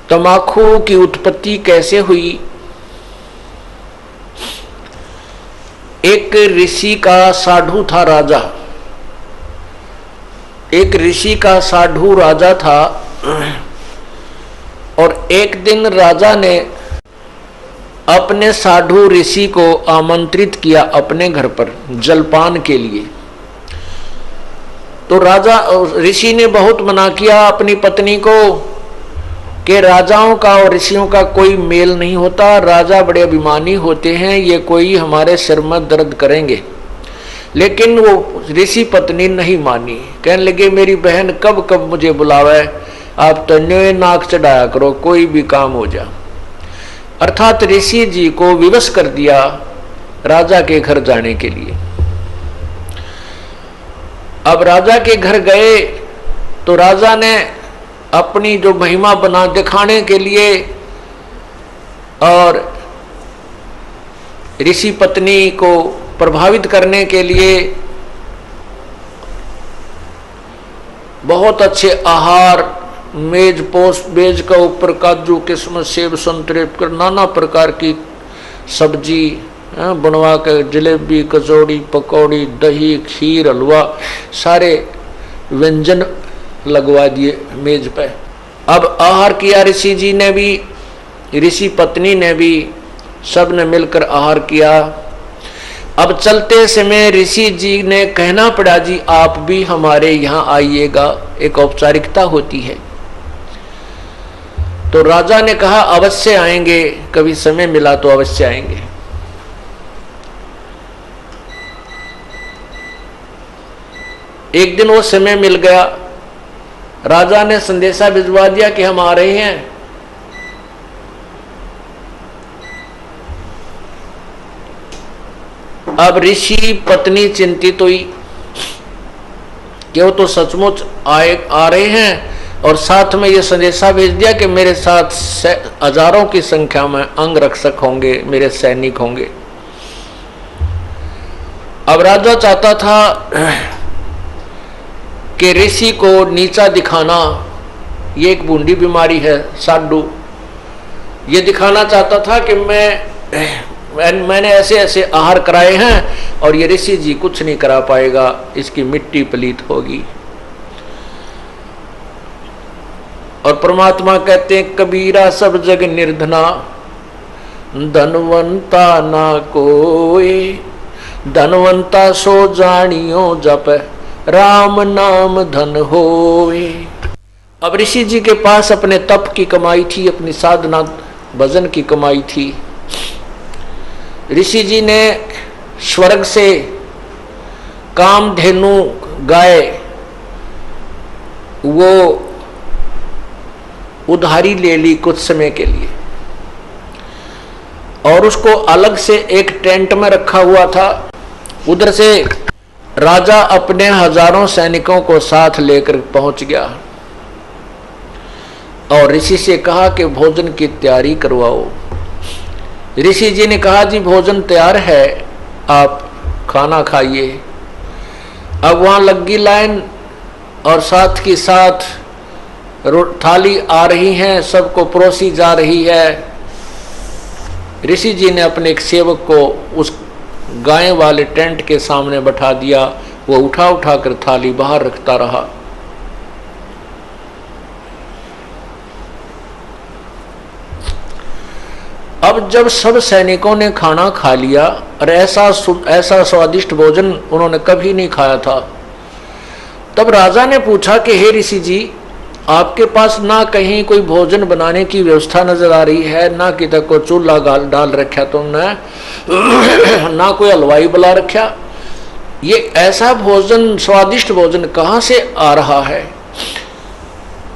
तंबाकू की उत्पत्ति कैसे हुई? एक ऋषि का साधु था राजा। एक ऋषि का साधु राजा था और एक दिन राजा ने अपने साधु ऋषि को आमंत्रित किया अपने घर पर जलपान के लिए। तो राजा ऋषि ने बहुत मना किया अपनी पत्नी को कि राजाओं का और ऋषियों का कोई मेल नहीं होता, राजा बड़े अभिमानी होते हैं, ये कोई हमारे सिर में दर्द करेंगे। लेकिन वो ऋषि पत्नी नहीं मानी, कहने लगे मेरी बहन कब कब मुझे बुलावे, आप तो न्योय नाक चढ़ाया करो, कोई भी काम हो जा। अर्थात ऋषि जी को विवश कर दिया राजा के घर जाने के लिए। अब राजा के घर गए तो राजा ने अपनी जो महिमा बना दिखाने के लिए और ऋषि पत्नी को प्रभावित करने के लिए बहुत अच्छे आहार, मेज पोस्ट मेज का ऊपर काजू किस्मत सेब संतरे कर नाना प्रकार की सब्जी बनवा कर, जलेबी कचौड़ी पकौड़ी दही खीर हलवा सारे व्यंजन लगवा दिए मेज पे। अब आहार किया ऋषि जी ने भी, ऋषि पत्नी ने भी, सब ने मिलकर आहार किया। अब चलते समय ऋषि जी ने कहना पड़ा जी आप भी हमारे यहाँ आइएगा, एक औपचारिकता होती है। तो राजा ने कहा अवश्य आएंगे, कभी समय मिला तो अवश्य आएंगे। एक दिन वो समय मिल गया, राजा ने संदेशा भिजवा दिया कि हम आ रहे हैं। अब ऋषि पत्नी चिंतित हुई कि वो तो सचमुच आ रहे हैं और साथ में ये संदेशा भेज दिया कि मेरे साथ हजारों की संख्या में अंग रक्षक होंगे, मेरे सैनिक होंगे। अब राजा चाहता था कि ऋषि को नीचा दिखाना, ये एक बूंदी बीमारी है साधु, ये दिखाना चाहता था कि मैंने ऐसे ऐसे आहार कराए हैं और ये ऋषि जी कुछ नहीं करा पाएगा, इसकी मिट्टी पलीत होगी। और परमात्मा कहते हैं कबीरा सब जग निर्धना, धनवंता ना कोई, धनवंता सो जानियो जप राम नाम धन होए। अब ऋषि जी के पास अपने तप की कमाई थी, अपनी साधना भजन की कमाई थी। ऋषि जी ने स्वर्ग से कामधेनु गाय वो उधारी ले ली कुछ समय के लिए और उसको अलग से एक टेंट में रखा हुआ था। उधर से राजा अपने हजारों सैनिकों को साथ लेकर पहुंच गया और ऋषि से कहा कि भोजन की तैयारी करवाओ। ऋषि जी ने कहा जी भोजन तैयार है, आप खाना खाइए। अब वहां लगी लाइन और साथ की साथ थाली आ रही है, सबको परोसी जा रही है। ऋषि जी ने अपने एक सेवक को उस गाय वाले टेंट के सामने बैठा दिया, वो उठा उठा कर थाली बाहर रखता रहा। अब जब सब सैनिकों ने खाना खा लिया और ऐसा स्वादिष्ट भोजन उन्होंने कभी नहीं खाया था, तब राजा ने पूछा कि हे ऋषि जी आपके पास ना कहीं कोई भोजन बनाने की व्यवस्था नजर आ रही है, ना कि तक को चूल्हा डाल रखा तुमने, ना कोई हलवाई बुला रखा, ये ऐसा भोजन स्वादिष्ट भोजन कहाँ से आ रहा है?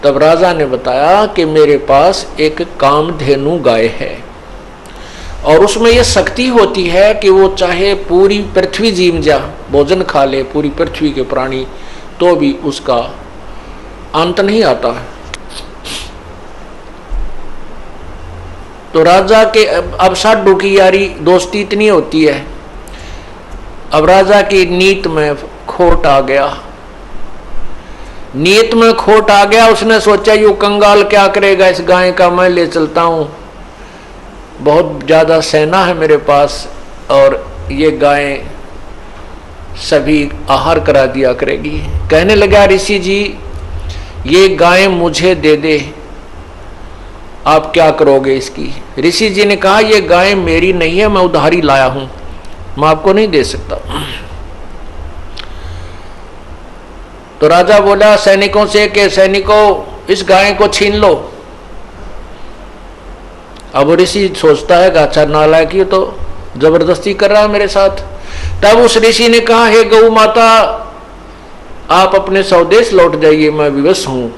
तब राजा ने बताया कि मेरे पास एक कामधेनु गाय है और उसमें यह शक्ति होती है कि वो चाहे पूरी पृथ्वी जीव जा भोजन खा ले, पूरी पृथ्वी के प्राणी, तो भी उसका अंत नहीं आता है। तो राजा के अब साधु की यारी दोस्ती इतनी होती है, अब राजा की नीत में खोट आ गया। नीयत में खोट आ गया। उसने सोचा यू कंगाल क्या करेगा, इस गाय का मैं ले चलता हूं, बहुत ज्यादा सेना है मेरे पास और ये गाय सभी आहार करा दिया करेगी। कहने लगा ऋषि जी ये गाय मुझे दे दे, आप क्या करोगे इसकी। ऋषि जी ने कहा ये गाय मेरी नहीं है, मैं उधारी लाया हूं, मैं आपको नहीं दे सकता। तो राजा बोला सैनिकों से कि सैनिकों इस गाय को छीन लो। अब ऋषि सोचता है कि अच्छा नालायक ये तो जबरदस्ती कर रहा है मेरे साथ। तब उस ऋषि ने कहा हे गौ माता आप अपने स्वदेश लौट जाइए, मैं विवश हूं।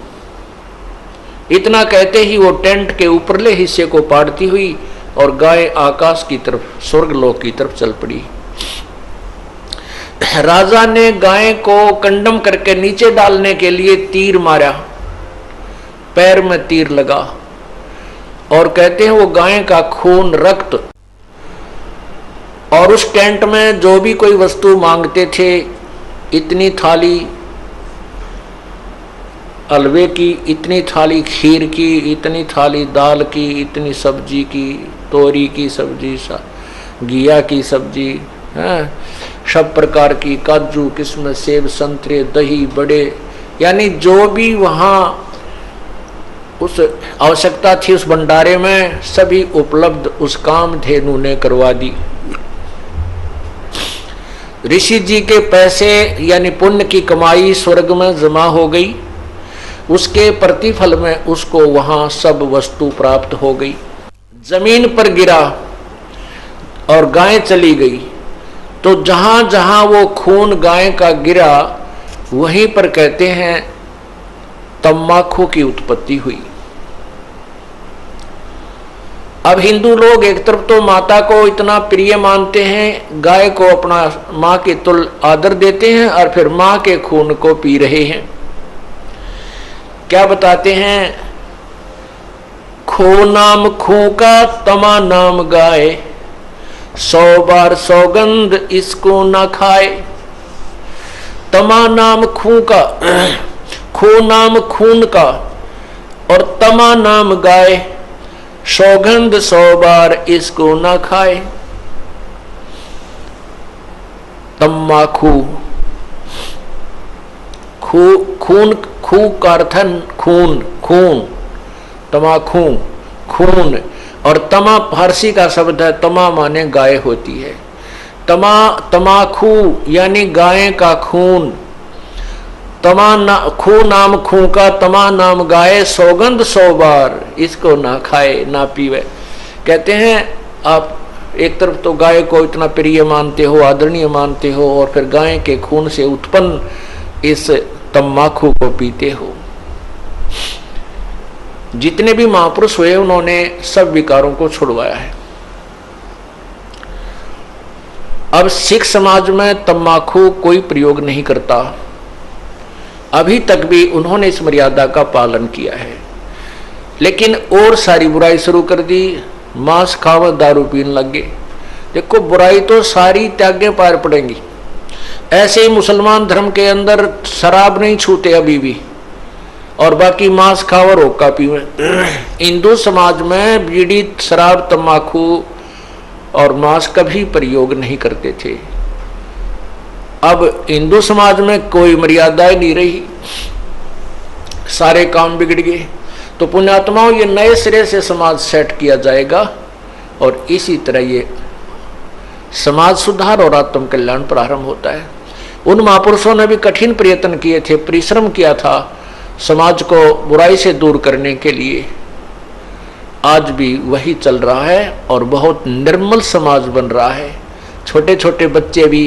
इतना कहते ही वो टेंट के ऊपरले हिस्से को पाड़ती हुई और गाय आकाश की तरफ, स्वर्गलोक की तरफ चल पड़ी। राजा ने गाय को कंडम करके नीचे डालने के लिए तीर मारा, पैर में तीर लगा और कहते हैं वो गाय का खून, रक्त और उस टेंट में जो भी कोई वस्तु मांगते थे, इतनी थाली हलवे की, इतनी थाली खीर की, इतनी थाली दाल की, इतनी सब्जी की, तोरी की सब्जी, घिया की सब्जी, सब प्रकार की, काजू किस्म, सेब, संतरे, दही, बड़े, यानी जो भी वहाँ उस आवश्यकता थी उस भंडारे में सभी उपलब्ध उस कामधेनु ने करवा दी। ऋषि जी के पैसे यानी पुण्य की कमाई स्वर्ग में जमा हो गई, उसके प्रतिफल में उसको वहां सब वस्तु प्राप्त हो गई। जमीन पर गिरा और गाय चली गई, तो जहां जहां वो खून गाय का गिरा वहीं पर कहते हैं तम्बाकू की उत्पत्ति हुई। अब हिंदू लोग एक तरफ तो माता को इतना प्रिय मानते हैं, गाय को अपना माँ के तुल्य आदर देते हैं और फिर माँ के खून को पी रहे हैं। क्या बताते हैं, खो नाम खू का तमा नाम गाय, 100 बार सौगंध इसको ना खाए। तमा नाम खू का, खो नाम खून का और तमा नाम गाय, सौगंध 100 बार इसको ना खाए। तम्बाकू, खून, खू का अर्थ खून, खून, तमाखू, खून, और तमा फारसी का शब्द है, तमा माने गाय होती है। तमाखू यानी गाय का खून, खू नाम खू का तमा नाम गाय, सौगंध 100 बार इसको ना खाए ना पीवे। कहते हैं आप एक तरफ तो गाय को इतना प्रिय मानते हो, आदरणीय मानते हो, और फिर गाय के खून से उत्पन्न इस तम्बाकू को पीते हो। जितने भी महापुरुष हुए उन्होंने सब विकारों को छुड़वाया है। अब सिख समाज में तम्बाकू कोई प्रयोग नहीं करता, अभी तक भी उन्होंने इस मर्यादा का पालन किया है। लेकिन और सारी बुराई शुरू कर दी, मांस खावा, दारू पीने लग गए। देखो बुराई तो सारी त्यागे पार पड़ेंगी। ऐसे ही मुसलमान धर्म के अंदर शराब नहीं छूते अभी भी, और बाकी मांस खावा, रोका पीवे। हिंदू समाज में बीड़ी, शराब, तम्बाकू और मांस कभी प्रयोग नहीं करते थे। अब हिंदू समाज में कोई मर्यादाएं नहीं रही, सारे काम बिगड़ गए। तो पुण्यात्माओं ये नए सिरे से समाज सेट किया जाएगा और इसी तरह ये समाज सुधार और आत्म कल्याण प्रारंभ होता है। उन महापुरुषों ने भी कठिन प्रयत्न किए थे, परिश्रम किया था समाज को बुराई से दूर करने के लिए। आज भी वही चल रहा है और बहुत निर्मल समाज बन रहा है। छोटे छोटे बच्चे भी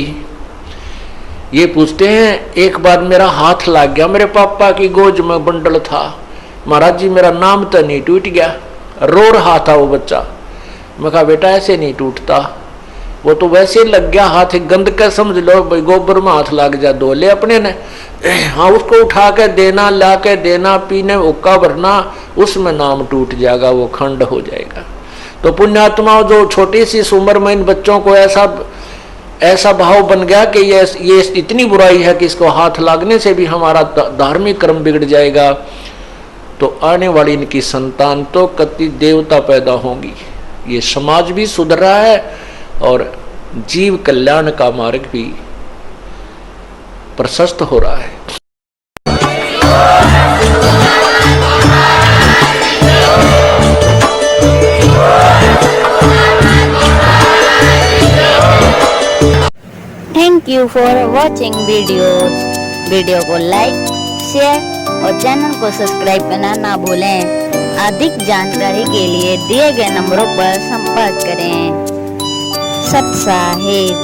ये पूछते हैं, एक बार मेरा हाथ लग गया, मेरे पापा की गोद में बंडल था, महाराज जी मेरा नाम तो नहीं टूट गया। रो रहा था वो बच्चा। मैं कहा बेटा ऐसे नहीं टूटता, वो तो वैसे लग गया हाथ, गंद का समझ लो, भाई गोबर में हाथ लग जा, धो ले अपने ने। हाँ उसको उठा के देना, ला के देना, पीने उक्का भरना, उसमें नाम टूट जाएगा, वो खंड हो जाएगा। तो पुण्यात्माओं जो छोटी सी उम्र में इन बच्चों को ऐसा ऐसा भाव बन गया कि ये इतनी बुराई है कि इसको हाथ लागने से भी हमारा धार्मिक कर्म बिगड़ जाएगा, तो आने वाली इनकी संतान तो कति देवता पैदा होंगी। ये समाज भी सुधर रहा है और जीव कल्याण का मार्ग भी प्रशस्त हो रहा है। Thank you for watching video को लाइक, शेयर और चैनल को सब्सक्राइब करना ना भूलें। अधिक जानकारी के लिए दिए गए नंबरों पर संपर्क करें। सत साहिब।